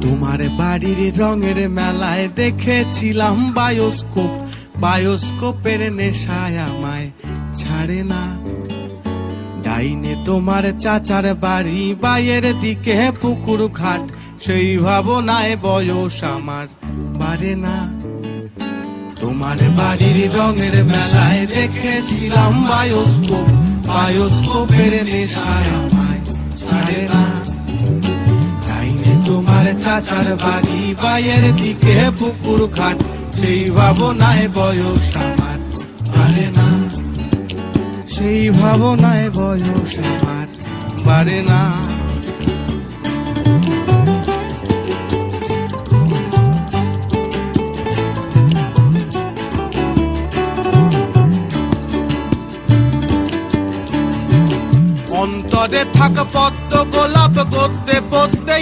তোমার বাড়ির রঙের মেলায় দেখেছিলাম বায়োস্কোপ, বায়োস্কোপের নেশায় আমায় ছাড়ে না। ডাইনে তোমার চাচার বাড়ি, বাইয়ের দিকে পুকুর ঘাট, সেই ভাবনায় বয়স আমার বাড়ে না। তোমার বাড়ির রঙের মেলায় দেখেছিলাম বায়োস্কোপ, বায়োস্কোপের নেশায় আমায় ছাড়ে না। ডাইনে তোমার চাচার বাড়ি, বাইয়ের দিকে পুকুর ঘাট, সেই ভাবনায় বয়স আমার বাড়ে না। সেই ভাবনায় বয়স আমার বাড়ে না। অন্তরে থাক পদ্ম গোলাপ, গদ্যে পদ্যে